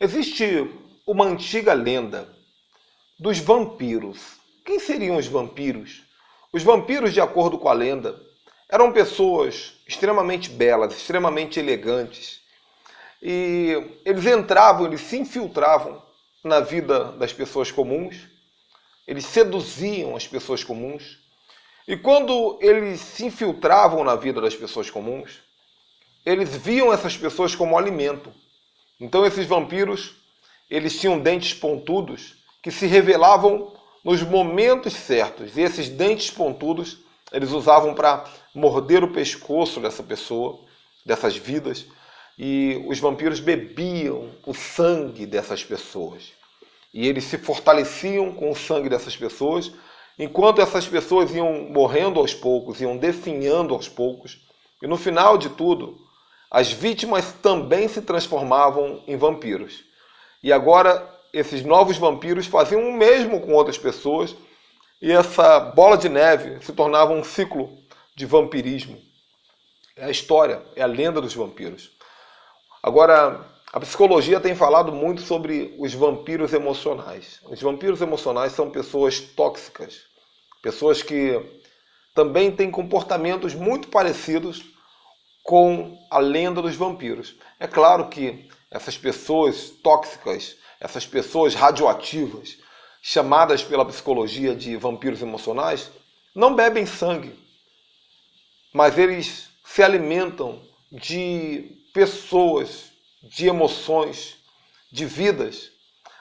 Existe uma antiga lenda dos vampiros. Quem seriam os vampiros? Os vampiros, de acordo com a lenda, eram pessoas extremamente belas, extremamente elegantes. E eles se infiltravam na vida das pessoas comuns, eles seduziam as pessoas comuns. E quando eles se infiltravam na vida das pessoas comuns, eles viam essas pessoas como alimento. Então esses vampiros, eles tinham dentes pontudos que se revelavam nos momentos certos. E esses dentes pontudos, eles usavam para morder o pescoço dessa pessoa, dessas vidas. E os vampiros bebiam o sangue dessas pessoas. E eles se fortaleciam com o sangue dessas pessoas, enquanto essas pessoas iam morrendo aos poucos, iam definhando aos poucos. E no final de tudo, as vítimas também se transformavam em vampiros. E agora, esses novos vampiros faziam o mesmo com outras pessoas, e essa bola de neve se tornava um ciclo de vampirismo. É a história, é a lenda dos vampiros. Agora, a psicologia tem falado muito sobre os vampiros emocionais. Os vampiros emocionais são pessoas tóxicas, pessoas que também têm comportamentos muito parecidos com a lenda dos vampiros. É claro que essas pessoas tóxicas, essas pessoas radioativas, chamadas pela psicologia de vampiros emocionais, não bebem sangue, mas eles se alimentam de pessoas, de emoções, de vidas,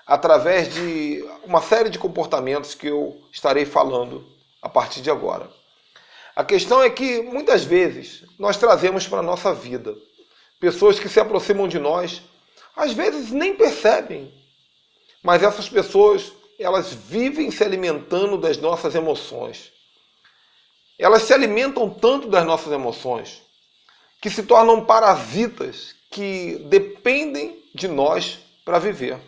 através de uma série de comportamentos que eu estarei falando a partir de agora. A questão é que, muitas vezes, nós trazemos para a nossa vida pessoas que se aproximam de nós, às vezes nem percebem, mas essas pessoas, elas vivem se alimentando das nossas emoções. Elas se alimentam tanto das nossas emoções que se tornam parasitas que dependem de nós para viver.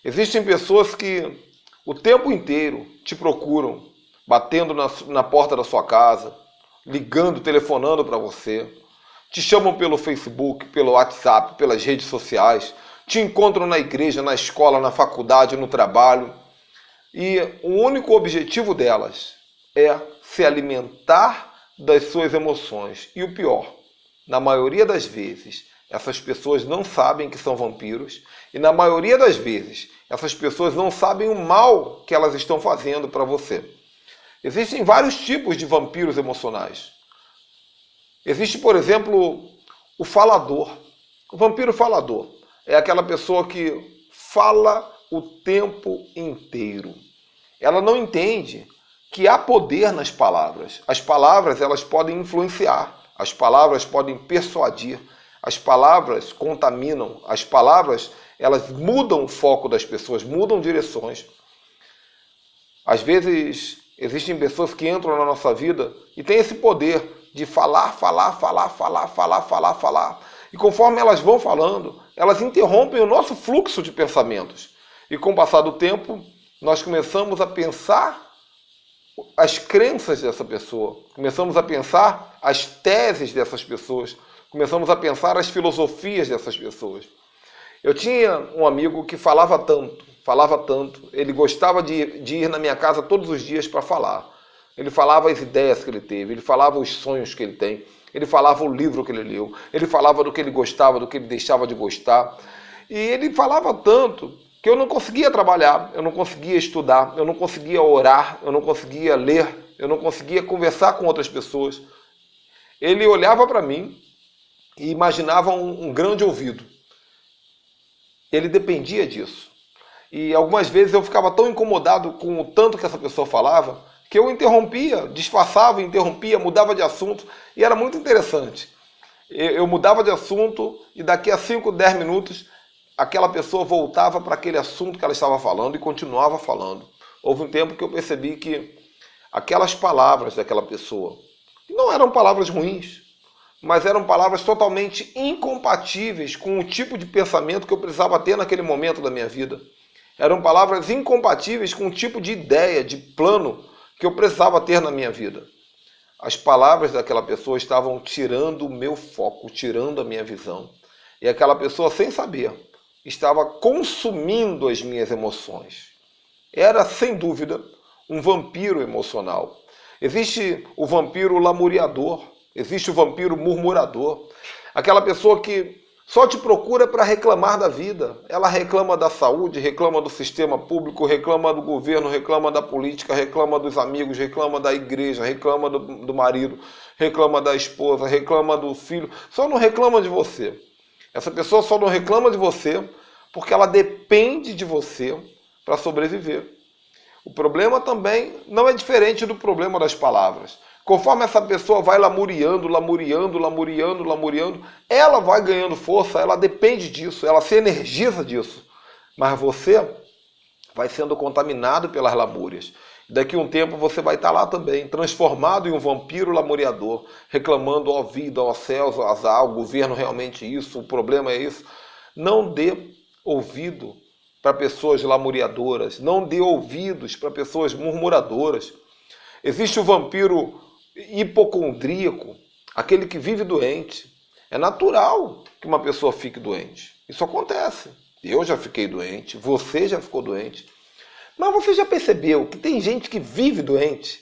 Existem pessoas que o tempo inteiro te procuram, batendo na porta da sua casa, ligando, telefonando para você, te chamam pelo Facebook, pelo WhatsApp, pelas redes sociais, te encontram na igreja, na escola, na faculdade, no trabalho. E o único objetivo delas é se alimentar das suas emoções. E o pior, na maioria das vezes, essas pessoas não sabem que são vampiros e na maioria das vezes, essas pessoas não sabem o mal que elas estão fazendo para você. Existem vários tipos de vampiros emocionais. Existe, por exemplo, o falador. O vampiro falador é aquela pessoa que fala o tempo inteiro. Ela não entende que há poder nas palavras. As palavras, elas podem influenciar. As palavras podem persuadir. As palavras contaminam. As palavras, elas mudam o foco das pessoas, mudam direções. Às vezes, existem pessoas que entram na nossa vida e têm esse poder de falar. E conforme elas vão falando, elas interrompem o nosso fluxo de pensamentos. E com o passar do tempo, nós começamos a pensar as crenças dessa pessoa, começamos a pensar as teses dessas pessoas, começamos a pensar as filosofias dessas pessoas. Eu tinha um amigo que falava tanto, ele gostava de ir na minha casa todos os dias para falar. Ele falava as ideias que ele teve, ele falava os sonhos que ele tem, ele falava o livro que ele leu, ele falava do que ele gostava, do que ele deixava de gostar. E ele falava tanto que eu não conseguia trabalhar, eu não conseguia estudar, eu não conseguia orar, eu não conseguia ler, eu não conseguia conversar com outras pessoas. Ele olhava para mim e imaginava um grande ouvido. Ele dependia disso. E algumas vezes eu ficava tão incomodado com o tanto que essa pessoa falava, que eu interrompia, disfarçava, interrompia, mudava de assunto, e era muito interessante. Eu mudava de assunto e daqui a 5, 10 minutos, aquela pessoa voltava para aquele assunto que ela estava falando e continuava falando. Houve um tempo que eu percebi que aquelas palavras daquela pessoa não eram palavras ruins, mas eram palavras totalmente incompatíveis com o tipo de pensamento que eu precisava ter naquele momento da minha vida. Eram palavras incompatíveis com o tipo de ideia, de plano que eu precisava ter na minha vida. As palavras daquela pessoa estavam tirando o meu foco, tirando a minha visão. E aquela pessoa, sem saber, estava consumindo as minhas emoções. Era, sem dúvida, um vampiro emocional. Existe o vampiro lamuriador, existe o vampiro murmurador, aquela pessoa que só te procura para reclamar da vida. Ela reclama da saúde, reclama do sistema público, reclama do governo, reclama da política, reclama dos amigos, reclama da igreja, reclama do marido, reclama da esposa, reclama do filho. Só não reclama de você. Essa pessoa só não reclama de você porque ela depende de você para sobreviver. O problema também não é diferente do problema das palavras. Conforme essa pessoa vai lamuriando, ela vai ganhando força, ela depende disso, ela se energiza disso. Mas você vai sendo contaminado pelas lamúrias. Daqui a um tempo você vai estar lá também, transformado em um vampiro lamuriador, reclamando ao vida, aos céus, ao azar, o governo realmente isso, o problema é isso. Não dê ouvido para pessoas lamuriadoras, não dê ouvidos para pessoas murmuradoras. Existe o vampiro hipocondríaco, aquele que vive doente. É natural que uma pessoa fique doente. Isso acontece. Eu já fiquei doente, você já ficou doente. Mas você já percebeu que tem gente que vive doente?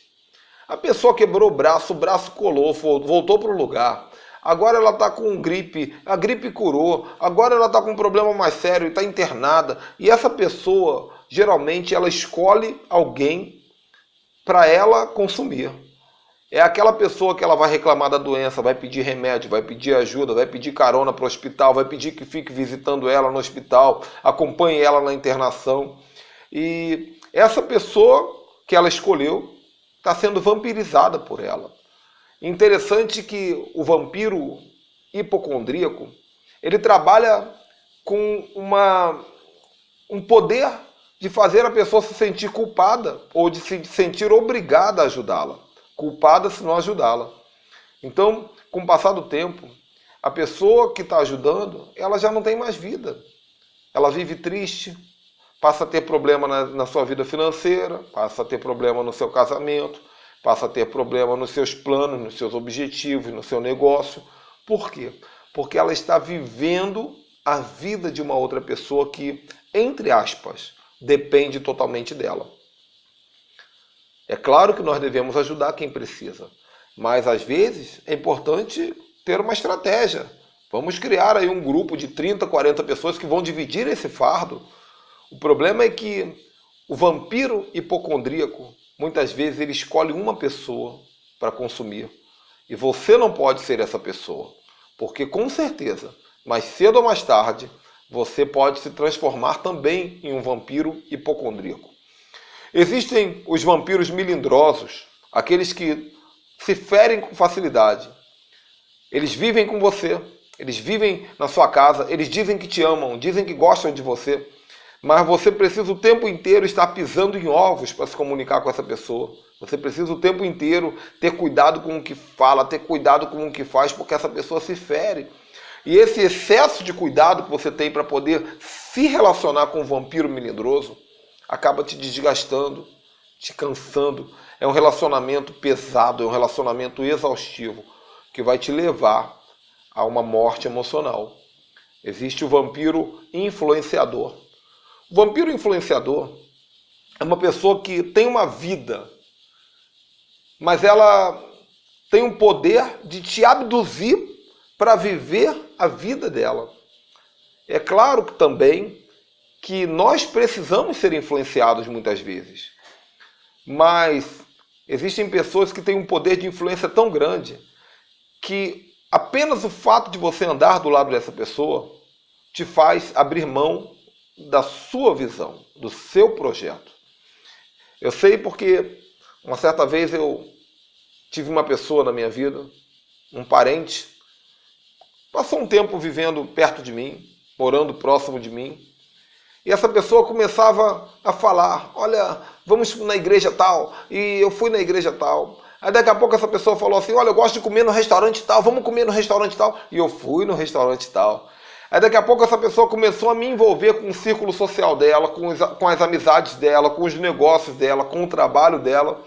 A pessoa quebrou o braço colou, voltou para o lugar. Agora ela está com gripe, a gripe curou. Agora ela está com um problema mais sério e está internada. E essa pessoa, geralmente, ela escolhe alguém para ela consumir. É aquela pessoa que ela vai reclamar da doença, vai pedir remédio, vai pedir ajuda, vai pedir carona para o hospital, vai pedir que fique visitando ela no hospital, acompanhe ela na internação. E essa pessoa que ela escolheu está sendo vampirizada por ela. Interessante que o vampiro hipocondríaco, ele trabalha com um poder de fazer a pessoa se sentir culpada ou de se sentir obrigada a ajudá-la. Culpada se não ajudá-la. Então, com o passar do tempo, a pessoa que está ajudando, ela já não tem mais vida. Ela vive triste, passa a ter problema na sua vida financeira, passa a ter problema no seu casamento, passa a ter problema nos seus planos, nos seus objetivos, no seu negócio. Por quê? Porque ela está vivendo a vida de uma outra pessoa que, entre aspas, depende totalmente dela. É claro que nós devemos ajudar quem precisa, mas às vezes é importante ter uma estratégia. Vamos criar aí um grupo de 30, 40 pessoas que vão dividir esse fardo. O problema é que o vampiro hipocondríaco, muitas vezes ele escolhe uma pessoa para consumir. E você não pode ser essa pessoa, porque com certeza, mais cedo ou mais tarde, você pode se transformar também em um vampiro hipocondríaco. Existem os vampiros melindrosos, aqueles que se ferem com facilidade. Eles vivem com você, eles vivem na sua casa, eles dizem que te amam, dizem que gostam de você, mas você precisa o tempo inteiro estar pisando em ovos para se comunicar com essa pessoa. Você precisa o tempo inteiro ter cuidado com o que fala, ter cuidado com o que faz, porque essa pessoa se fere. E esse excesso de cuidado que você tem para poder se relacionar com um vampiro melindroso acaba te desgastando, te cansando. É um relacionamento pesado, é um relacionamento exaustivo, que vai te levar a uma morte emocional. Existe o vampiro influenciador. O vampiro influenciador é uma pessoa que tem uma vida, mas ela tem um poder de te abduzir para viver a vida dela. É claro que também que nós precisamos ser influenciados muitas vezes, mas existem pessoas que têm um poder de influência tão grande que apenas o fato de você andar do lado dessa pessoa te faz abrir mão da sua visão, do seu projeto. Eu sei porque uma certa vez eu tive uma pessoa na minha vida, um parente, passou um tempo vivendo perto de mim, morando próximo de mim, e essa pessoa começava a falar, olha, vamos na igreja tal, e eu fui na igreja tal. Aí daqui a pouco essa pessoa falou assim, olha, eu gosto de comer no restaurante tal, vamos comer no restaurante tal, e eu fui no restaurante tal. Aí daqui a pouco essa pessoa começou a me envolver com o círculo social dela, com as amizades dela, com os negócios dela, com o trabalho dela.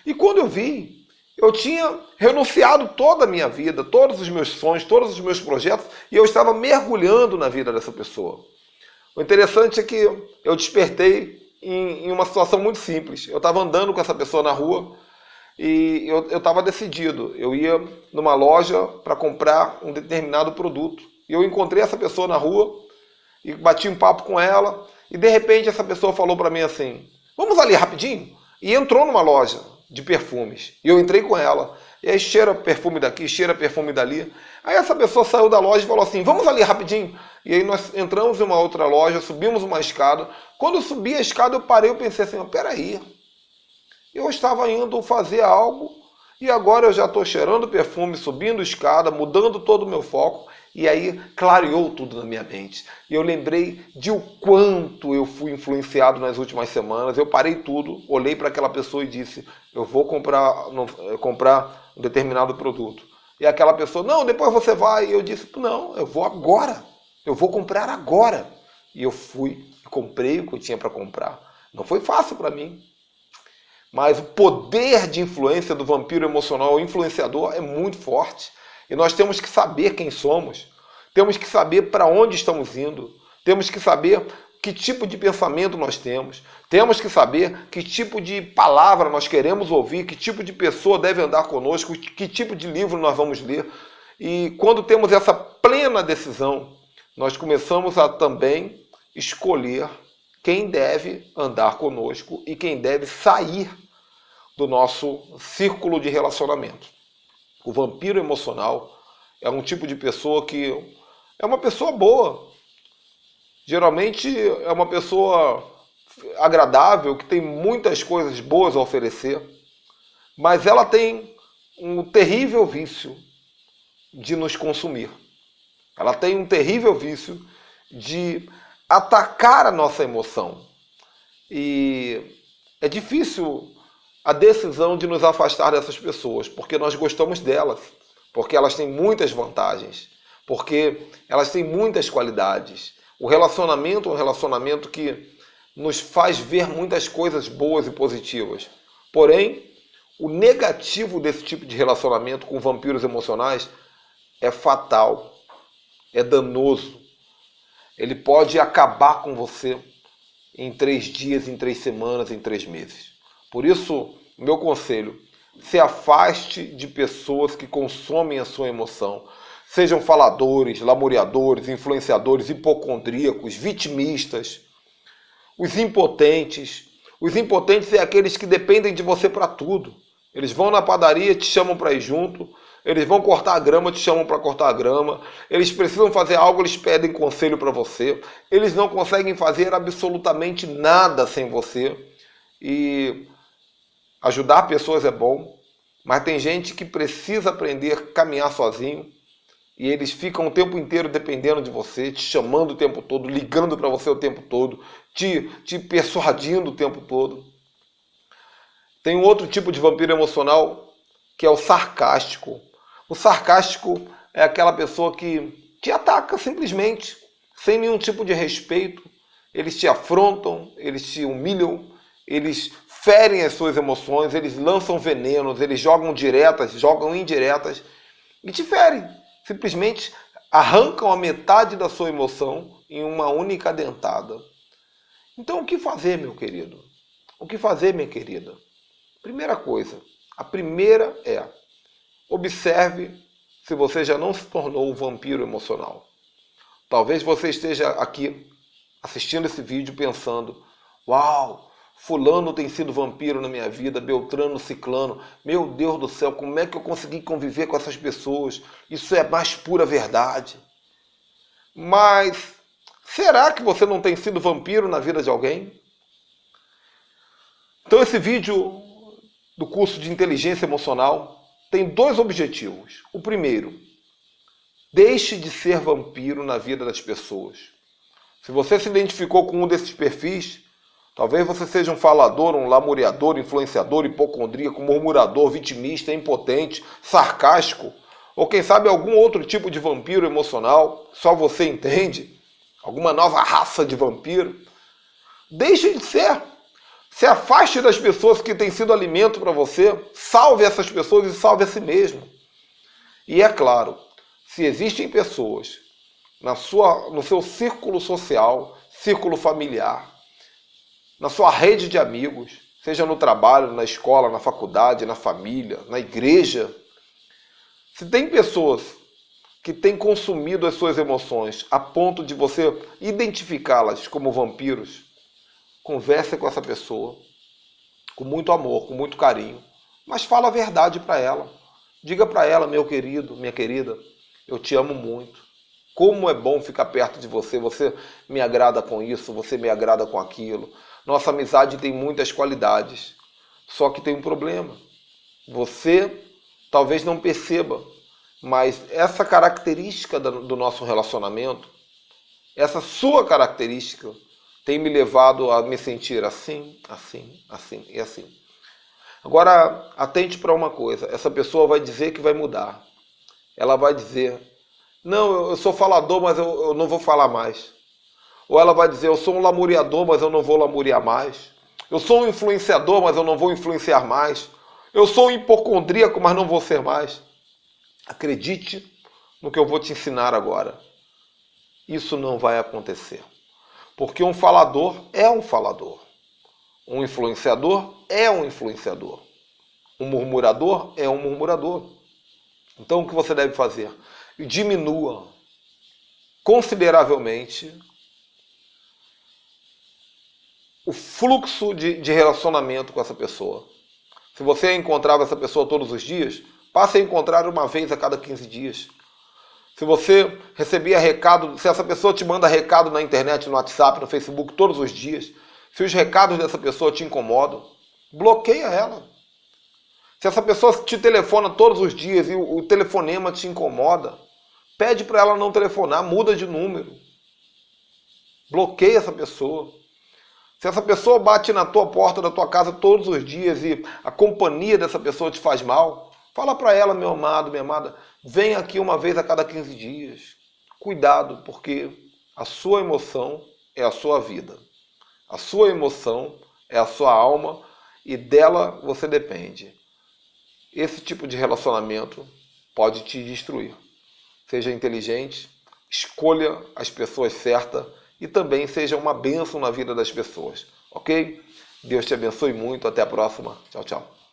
E quando eu vi, eu tinha renunciado toda a minha vida, todos os meus sonhos, todos os meus projetos, e eu estava mergulhando na vida dessa pessoa. O interessante é que eu despertei em uma situação muito simples. Eu estava andando com essa pessoa na rua e eu estava decidido. Eu ia numa loja para comprar um determinado produto. E eu encontrei essa pessoa na rua e bati um papo com ela. E de repente essa pessoa falou para mim assim, vamos ali rapidinho? E entrou numa loja de perfumes. E eu entrei com ela. E aí cheira perfume daqui, cheira perfume dali. Aí essa pessoa saiu da loja e falou assim, vamos ali rapidinho. E aí nós entramos em uma outra loja, subimos uma escada. Quando eu subi a escada eu parei e pensei assim, peraí. Eu estava indo fazer algo e agora eu já estou cheirando perfume, subindo escada, mudando todo o meu foco. E aí clareou tudo na minha mente. E eu lembrei de o quanto eu fui influenciado nas últimas semanas. Eu parei tudo, olhei para aquela pessoa e disse, eu vou comprar um determinado produto. E aquela pessoa, não, depois você vai. E eu disse, não, eu vou agora. Eu vou comprar agora. E eu fui e comprei o que eu tinha para comprar. Não foi fácil para mim. Mas o poder de influência do vampiro emocional, o influenciador, é muito forte. E nós temos que saber quem somos. Temos que saber para onde estamos indo. Temos que saber que tipo de pensamento nós temos. Temos que saber que tipo de palavra nós queremos ouvir, que tipo de pessoa deve andar conosco, que tipo de livro nós vamos ler. E quando temos essa plena decisão, nós começamos a também escolher quem deve andar conosco e quem deve sair do nosso círculo de relacionamento. O vampiro emocional é um tipo de pessoa que é uma pessoa boa. Geralmente é uma pessoa agradável, que tem muitas coisas boas a oferecer, mas ela tem um terrível vício de nos consumir. Ela tem um terrível vício de atacar a nossa emoção. E é difícil a decisão de nos afastar dessas pessoas, porque nós gostamos delas, porque elas têm muitas vantagens, porque elas têm muitas qualidades. O relacionamento é um relacionamento que nos faz ver muitas coisas boas e positivas. Porém, o negativo desse tipo de relacionamento com vampiros emocionais é fatal, é danoso. Ele pode acabar com você em 3 dias, em 3 semanas, em 3 meses. Por isso, meu conselho, se afaste de pessoas que consomem a sua emoção. Sejam faladores, lamuriadores, influenciadores, hipocondríacos, vitimistas, os impotentes. Os impotentes é aqueles que dependem de você para tudo. Eles vão na padaria, te chamam para ir junto. Eles vão cortar a grama, te chamam para cortar a grama. Eles precisam fazer algo, eles pedem conselho para você. Eles não conseguem fazer absolutamente nada sem você. E ajudar pessoas é bom, mas tem gente que precisa aprender a caminhar sozinho. E eles ficam o tempo inteiro dependendo de você, te chamando o tempo todo, ligando para você o tempo todo, te persuadindo o tempo todo. Tem um outro tipo de vampiro emocional que é o sarcástico. O sarcástico é aquela pessoa que te ataca simplesmente, sem nenhum tipo de respeito. Eles te afrontam, eles te humilham, eles ferem as suas emoções, eles lançam venenos, eles jogam diretas, jogam indiretas e te ferem. Simplesmente arrancam a metade da sua emoção em uma única dentada. Então o que fazer, meu querido? O que fazer, minha querida? Primeira coisa, a primeira é: observe se você já não se tornou um vampiro emocional. Talvez você esteja aqui assistindo esse vídeo pensando: uau, fulano tem sido vampiro na minha vida, Beltrano, Ciclano, meu Deus do céu, como é que eu consegui conviver com essas pessoas? Isso é a mais pura verdade. Mas será que você não tem sido vampiro na vida de alguém? Então esse vídeo do curso de inteligência emocional tem 2 objetivos. O primeiro, deixe de ser vampiro na vida das pessoas. Se você se identificou com um desses perfis, talvez você seja um falador, um lamuriador, influenciador, hipocondríaco, murmurador, vitimista, impotente, sarcástico, ou quem sabe algum outro tipo de vampiro emocional, só você entende, alguma nova raça de vampiro. Deixe de ser. Se afaste das pessoas que têm sido alimento para você, salve essas pessoas e salve a si mesmo. E é claro, se existem pessoas no seu círculo social, círculo familiar, na sua rede de amigos, seja no trabalho, na escola, na faculdade, na família, na igreja. Se tem pessoas que têm consumido as suas emoções a ponto de você identificá-las como vampiros, converse com essa pessoa com muito amor, com muito carinho, mas fala a verdade para ela. Diga para ela, meu querido, minha querida, eu te amo muito. Como é bom ficar perto de você, você me agrada com isso, você me agrada com aquilo. Nossa amizade tem muitas qualidades, só que tem um problema. Você talvez não perceba, mas essa característica do nosso relacionamento, essa sua característica, tem me levado a me sentir assim, assim, assim e assim. Agora, atente para uma coisa, essa pessoa vai dizer que vai mudar. Ela vai dizer, não, eu sou falador, mas eu não vou falar mais. Ou ela vai dizer, eu sou um lamuriador, mas eu não vou lamuriar mais. Eu sou um influenciador, mas eu não vou influenciar mais. Eu sou um hipocondríaco, mas não vou ser mais. Acredite no que eu vou te ensinar agora. Isso não vai acontecer. Porque um falador é um falador. Um influenciador é um influenciador. Um murmurador é um murmurador. Então o que você deve fazer? Diminua consideravelmente o fluxo de relacionamento com essa pessoa. Se você encontrava essa pessoa todos os dias, passe a encontrar uma vez a cada 15 dias. Se você recebia recado, se essa pessoa te manda recado na internet, no WhatsApp, no Facebook todos os dias, se os recados dessa pessoa te incomodam, bloqueia ela. Se essa pessoa te telefona todos os dias e o telefonema te incomoda, pede para ela não telefonar, muda de número. Bloqueia essa pessoa. Se essa pessoa bate na tua porta da tua casa todos os dias e a companhia dessa pessoa te faz mal, fala para ela, meu amado, minha amada, vem aqui uma vez a cada 15 dias. Cuidado, porque a sua emoção é a sua vida. A sua emoção é a sua alma e dela você depende. Esse tipo de relacionamento pode te destruir. Seja inteligente, escolha as pessoas certas e também seja uma bênção na vida das pessoas. Ok? Deus te abençoe muito. Até a próxima. Tchau, tchau.